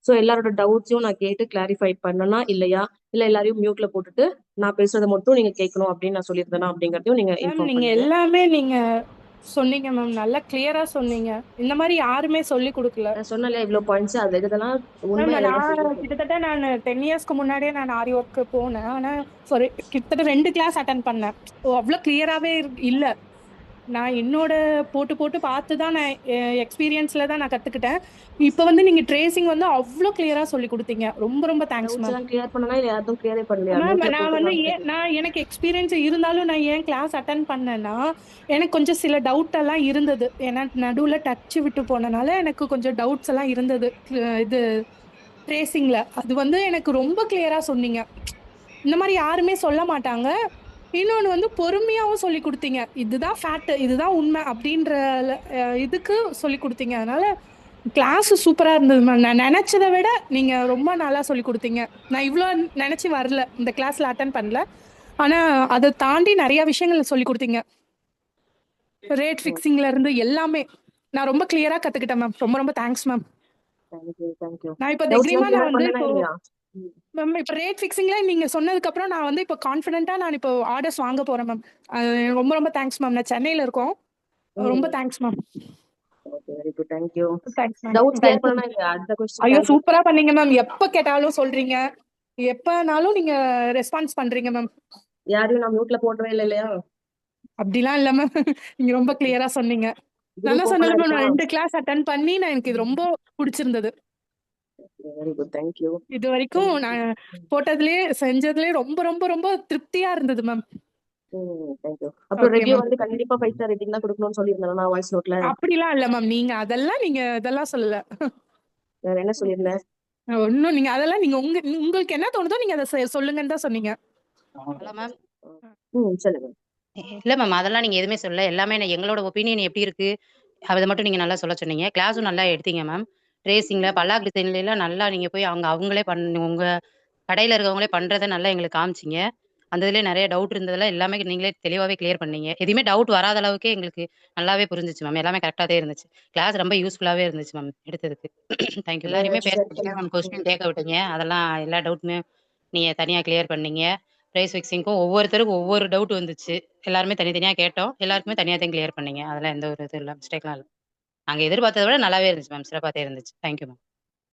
So எல்லாரோட டவுட்ஸையும் நான் கேட்டு கிளாரிஃபை பண்ணனா இல்லையா, இல்ல எல்லாரையும் மியூட்ல போட்டுட்டு நான் பேசுறதை மட்டும் நீங்க கேட்கணும் அப்படின்னு நான் சொல்லியிருந்தேனா அப்படிங்கறதையும் நீங்க மேம் இன்ஃபார்ம் நீங்க பண்ணுங்க. எல்லாமே நீங்க சொன்னீங்க மேம், நல்லா கிளியரா சொன்னீங்க. இந்த மாதிரி யாருமே சொல்லி கொடுக்கல நான் சொன்னல இவ்வளவு பாயிண்ட்ஸ், அது இதெல்லாம் மேம். உண்மை அதெல்லாம் நான் சொல்லியிருக்கேன். கிட்டத்தட்ட 10 இயர்ஸ்க்கு முன்னாடியே நான் ஆரி ஒர்க்கு போனேன். ஆனா கிட்டத்தட்ட 2 கிளாஸ் அட்டன் பண்ணேன். அவ்வளோ கிளியராகவே இல்லை. நான் என்னோட போட்டு போட்டு பார்த்து தான் நான் எக்ஸ்பீரியன்ஸில் தான் நான் கற்றுக்கிட்டேன். இப்போ வந்து நீங்கள் ட்ரேசிங் வந்து அவ்வளோ கிளியராக சொல்லி கொடுத்தீங்க. ரொம்ப ரொம்ப தேங்க்ஸ் டவுட்ஸ் மேம். எல்லாம் கிளியர் பண்ணனா இல்ல யாரும் கிளியரே பண்ணலையா? மேம் மியூட்ல நான் போட்டு வந்து நான் நான் எனக்கு எக்ஸ்பீரியன்ஸ் இருந்தாலும் நான் ஏன் கிளாஸ் அட்டன் பண்ணேன்னா, எனக்கு கொஞ்சம் சில டவுட் எல்லாம் இருந்தது. ஏன்னா நடுவில் டச் விட்டு போனனால எனக்கு கொஞ்சம் டவுட்ஸ் எல்லாம் இருந்தது. இது ட்ரேசிங்கில் அது வந்து எனக்கு ரொம்ப கிளியராக சொன்னீங்க. இந்த மாதிரி யாருமே சொல்ல மாட்டாங்க. இன்னொன்று வந்து பொறுமையாகவும் சொல்லி கொடுத்தீங்க. இதுதான் ஃபேக்ட், இதுதான் உண்மை அப்படின்ற இதுக்கு சொல்லி கொடுத்தீங்க. அதனால கிளாஸ் சூப்பராக இருந்தது மேம். நான் நினச்சதை விட நீங்கள் ரொம்ப நல்லா சொல்லி கொடுத்தீங்க. நான் இவ்வளோ நினச்சி வரல, இந்த கிளாஸில் அட்டன் பண்ணல. ஆனால் அதை தாண்டி நிறைய விஷயங்கள் சொல்லி கொடுத்தீங்க. ரேட் ஃபிக்ஸிங்ல இருந்து எல்லாமே நான் ரொம்ப கிளியராக கற்றுக்கிட்டேன் மேம். ரொம்ப ரொம்ப தேங்க்ஸ் மேம். Thank you thank you. நான் இப்போ டவுட்ஸ் தைரியமா எல்லாம் நான் கிளியர் வந்து பண்ணனா இப்போ இல்லையா? ம். மேம் இப்போ ரேட் ஃபிக்ஸிங்ல நீங்க சொன்னதுக்கு அப்புறம் நான் வந்து இப்போ கான்ஃபிடென்ட்டா நான் இப்போ ஆர்டர்ஸ் வாங்க போறேன் மேம். ரொம்ப ரொம்ப தேங்க்ஸ் மேம். நான் சென்னையில இருக்கோம். ரொம்ப thanks ma'am. Okay, very good, thank you. Thanks ma'am. Doubts clear thank you. பண்ணனா இல்லையா? அடுத்த கொஸ்டின் ஐயோ ஆன்சர். சூப்பரா பண்ணீங்க மேம். எப்ப கேட்டாலும் சொல்றீங்க, எப்பனாலும் நீங்க ரெஸ்பான்ஸ் பண்றீங்க மேம். யாரையும் நான் மியூட்ல போடவே இல்லை இல்லையா? அப்படிலாம் இல்ல மேம். நீங்க ரொம்ப கிளியரா சொன்னீங்க. நான் குரூப் தான் ஓப்பனா சொன்னல மேம், இருக்கா? நான் 2 கிளாஸ் அட்டன் பண்ணி நான் எனக்கு இது ரொம்ப பிடிச்சிருந்தது. Very good, thank you. இது வரைக்கும் நான் போட்டதுலயே செஞ்சதுலயே ரொம்ப ரொம்ப ரொம்ப திருப்தியா இருந்தது மேம். தேங்க்யூ. அப்புறம் ஓகே ரிவ்யூ மேம். வந்து கண்டிப்பா 5 ஸ்டார் ரேட்டிங் தான் கொடுக்கணும்னு சொல்லியிருந்தேன் நான் வாய்ஸ் நோட்ல. அப்படிலாம் இல்ல மேம். நீங்க இதெல்லாம் சொல்லல. வேற என்ன சொல்லியிருந்தேன்? ஒன்னும் நீங்க அதெல்லாம் நீங்க உங்களுக்கு என்ன தோணுதோ நீங்க அதை சொல்லுங்கன்னு தான் சொன்னீங்க. Hello ma'am. சொல்லுங்க. இல்ல மேம், அதெல்லாம் நீங்க எதுவுமே சொல்லல. எல்லாமே எங்களோட ஒப்பீனியன் எப்படி இருக்கு, அத மட்டும் நீங்க நல்லா சொல்ல சொன்னீங்க. கிளாஸும் நல்லா எடுத்தீங்க மேம். ட்ரேசிங்ல, பல்லாக் டிசைன்லலாம் நல்லா நீங்க போய் அவங்களே உங்க கடையில இருக்கவங்களே பண்றத நல்லா எங்களுக்கு காமிச்சீங்க. அந்த இதுலயே நெறைய டவுட் இருந்ததெல்லாம் எல்லாமே நீங்களே தெளிவாவே கிளியர் பண்ணீங்க. எதுவுமே டவுட் வராத அளவுக்கே எங்களுக்கு நல்லாவே புரிஞ்சுச்சு மேம். எல்லாமே கரெக்ட்டாவே இருந்துச்சு. கிளாஸ் ரொம்ப யூஸ்ஃபுல்லாவே இருந்துச்சு மேம் எடுத்ததுக்கு. Thank you. எல்லாரையுமே பேச விட்டீங்க மேம். கொஸ்டின் கேட்க விட்டீங்க. அதெல்லாம் எல்லா டவுட்டுமே நீங்க தனியா கிளியர் பண்ணீங்க. பிரைஸ் ஃபிக்ஸிங்க்கும் ஒவ்வொருத்தருக்கும் ஒவ்வொரு டவுட் வந்துச்சு. எல்லாருமே தனித்தனியா கேட்டோம். எல்லாருக்குமே தனியா தான் கிளியர் பண்ணீங்க. அதெல்லாம் எந்த ஒரு இது இல்ல, மிஸ்டேக்லாம் இல்ல. நாங்க எதிர்பார்த்தத விட நல்லாவே இருந்துச்சு மேம். சிறப்பாவே இருந்துச்சு. Thank you ma'am.